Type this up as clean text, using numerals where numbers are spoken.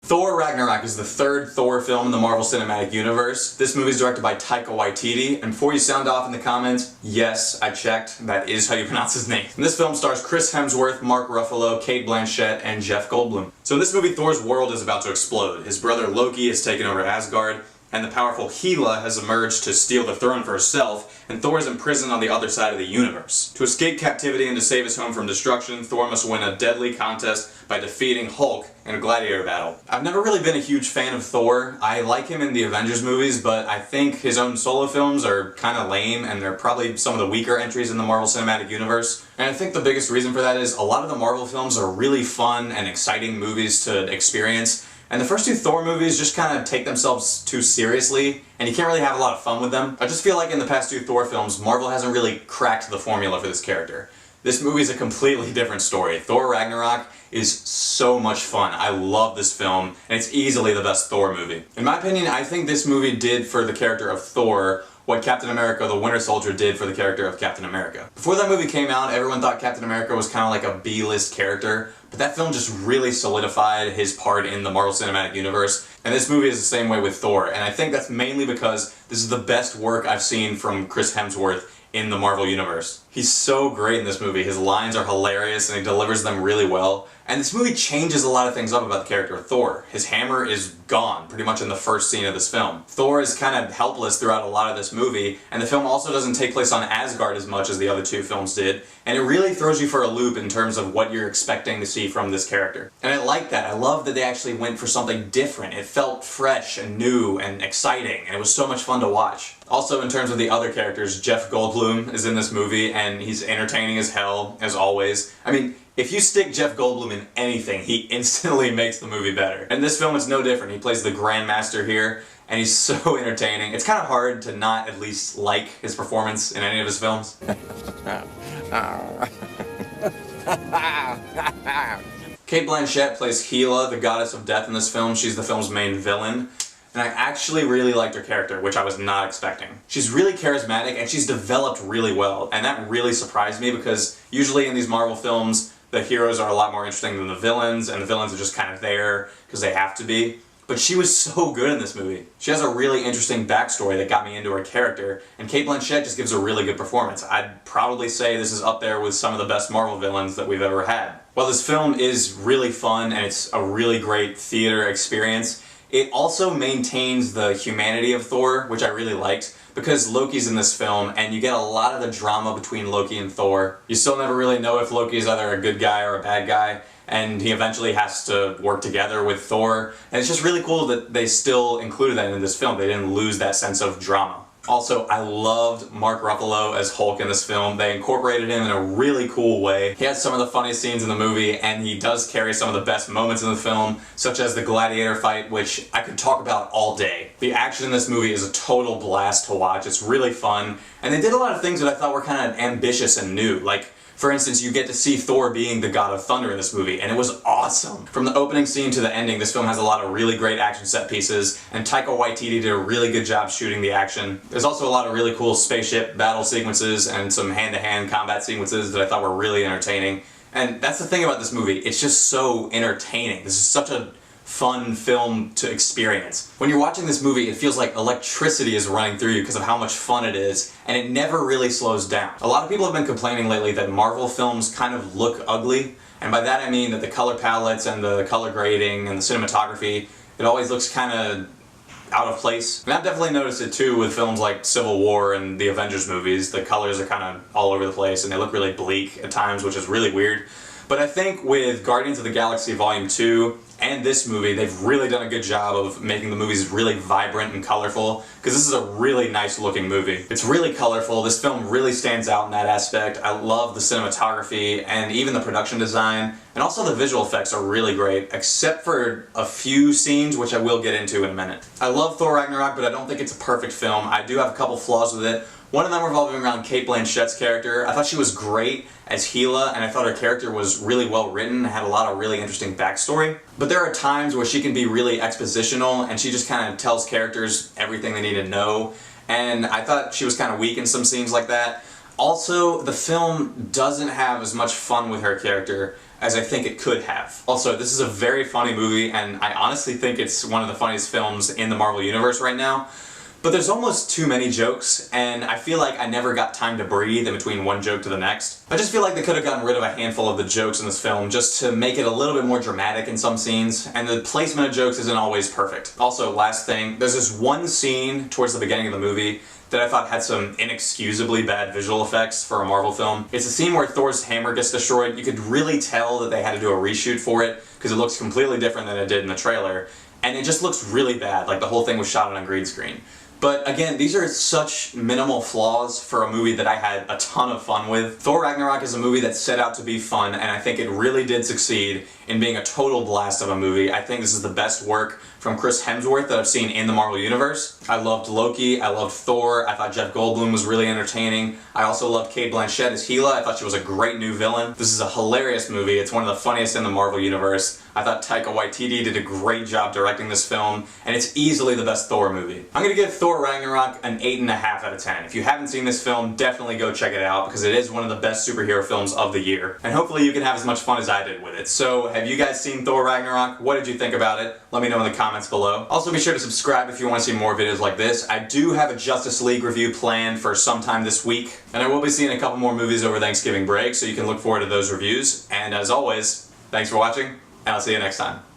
Thor Ragnarok is the third Thor film in the Marvel Cinematic Universe. This movie is directed by Taika Waititi, and before you sound off in the comments, yes, I checked, that is how you pronounce his name. And this film stars Chris Hemsworth, Mark Ruffalo, Cate Blanchett, and Jeff Goldblum. So in this movie, Thor's world is about to explode. His brother Loki has taken over Asgard, and the powerful Hela has emerged to steal the throne for herself, and Thor is imprisoned on the other side of the universe. To escape captivity and to save his home from destruction, Thor must win a deadly contest by defeating Hulk in a gladiator battle. I've never really been a huge fan of Thor. I like him in the Avengers movies, but I think his own solo films are kind of lame, and they're probably some of the weaker entries in the Marvel Cinematic Universe. And I think the biggest reason for that is a lot of the Marvel films are really fun and exciting movies to experience, and the first two Thor movies just kind of take themselves too seriously, and you can't really have a lot of fun with them. I just feel like in the past two Thor films, Marvel hasn't really cracked the formula for this character. This movie is a completely different story. Thor Ragnarok is so much fun. I love this film, and it's easily the best Thor movie. In my opinion, I think this movie did for the character of Thor what Captain America the Winter Soldier did for the character of Captain America. Before that movie came out, everyone thought Captain America was kind of like a B-list character, but that film just really solidified his part in the Marvel Cinematic Universe, and this movie is the same way with Thor, and I think that's mainly because this is the best work I've seen from Chris Hemsworth in the Marvel Universe. He's so great in this movie. His lines are hilarious and he delivers them really well. And this movie changes a lot of things up about the character of Thor. His hammer is gone pretty much in the first scene of this film. Thor is kind of helpless throughout a lot of this movie, and the film also doesn't take place on Asgard as much as the other two films did, and it really throws you for a loop in terms of what you're expecting to see from this character. And I like that. I love that they actually went for something different. It felt fresh and new and exciting, and it was so much fun to watch. Also, in terms of the other characters, Jeff Goldblum is in this movie, and he's entertaining as hell, as always. I mean, if you stick Jeff Goldblum in anything, he instantly makes the movie better. And this film is no different. He plays the Grandmaster here, and he's so entertaining. It's kind of hard to not at least like his performance in any of his films. Cate Blanchett plays Hela, the goddess of death in this film. She's the film's main villain. And I actually really liked her character, which I was not expecting. She's really charismatic, and she's developed really well, and that really surprised me because usually in these Marvel films, the heroes are a lot more interesting than the villains, and the villains are just kind of there because they have to be. But she was so good in this movie. She has a really interesting backstory that got me into her character, and Cate Blanchett just gives a really good performance. I'd probably say this is up there with some of the best Marvel villains that we've ever had. While this film is really fun and it's a really great theater experience, it also maintains the humanity of Thor, which I really liked, because Loki's in this film, and you get a lot of the drama between Loki and Thor. You still never really know if Loki's either a good guy or a bad guy, and he eventually has to work together with Thor, and it's just really cool that they still included that in this film. They didn't lose that sense of drama. Also, I loved Mark Ruffalo as Hulk in this film. They incorporated him in a really cool way. He has some of the funniest scenes in the movie, and he does carry some of the best moments in the film, such as the gladiator fight, which I could talk about all day. The action in this movie is a total blast to watch. It's really fun, and they did a lot of things that I thought were kind of ambitious and new. Like, for instance, you get to see Thor being the god of thunder in this movie, and it was awesome. From the opening scene to the ending, this film has a lot of really great action set pieces, and Taika Waititi did a really good job shooting the action. There's also a lot of really cool spaceship battle sequences and some hand-to-hand combat sequences that I thought were really entertaining. And that's the thing about this movie, it's just so entertaining. This is such a fun film to experience. When you're watching this movie, it feels like electricity is running through you because of how much fun it is, and it never really slows down. A lot of people have been complaining lately that Marvel films kind of look ugly, and by that I mean that the color palettes and the color grading and the cinematography, it always looks kind of out of place. And I've definitely noticed it too with films like Civil War and the Avengers movies. The colors are kind of all over the place and they look really bleak at times, which is really weird. But I think with Guardians of the Galaxy Volume 2 and this movie, they've really done a good job of making the movies really vibrant and colorful, because this is a really nice looking movie. It's really colorful. This film really stands out in that aspect. I love the cinematography and even the production design, and also the visual effects are really great, except for a few scenes, which I will get into in a minute. I love Thor Ragnarok, but I don't think it's a perfect film. I do have a couple flaws with it. One of them revolving around Cate Blanchett's character. I thought she was great as Hela, and I thought her character was really well written and had a lot of really interesting backstory. But there are times where she can be really expositional, and she just kind of tells characters everything they need to know, and I thought she was kind of weak in some scenes like that. Also, the film doesn't have as much fun with her character as I think it could have. Also, this is a very funny movie, and I honestly think it's one of the funniest films in the Marvel Universe right now. But there's almost too many jokes, and I feel like I never got time to breathe in between one joke to the next. I just feel like they could have gotten rid of a handful of the jokes in this film just to make it a little bit more dramatic in some scenes, and the placement of jokes isn't always perfect. Also, last thing, there's this one scene towards the beginning of the movie that I thought had some inexcusably bad visual effects for a Marvel film. It's a scene where Thor's hammer gets destroyed. You could really tell that they had to do a reshoot for it, because it looks completely different than it did in the trailer, and it just looks really bad, like the whole thing was shot on a green screen. But again, these are such minimal flaws for a movie that I had a ton of fun with. Thor Ragnarok is a movie that set out to be fun, and I think it really did succeed in being a total blast of a movie. I think this is the best work from Chris Hemsworth that I've seen in the Marvel Universe. I loved Loki, I loved Thor, I thought Jeff Goldblum was really entertaining. I also loved Cate Blanchett as Hela. I thought she was a great new villain. This is a hilarious movie. It's one of the funniest in the Marvel Universe. I thought Taika Waititi did a great job directing this film, and it's easily the best Thor movie. I'm gonna give Thor Ragnarok an 8.5 out of 10. If you haven't seen this film, definitely go check it out, because it is one of the best superhero films of the year. And hopefully you can have as much fun as I did with it. So, have you guys seen Thor Ragnarok? What did you think about it? Let me know in the comments below. Also, be sure to subscribe if you want to see more videos like this. I do have a Justice League review planned for sometime this week, and I will be seeing a couple more movies over Thanksgiving break, so you can look forward to those reviews. And as always, thanks for watching, and I'll see you next time.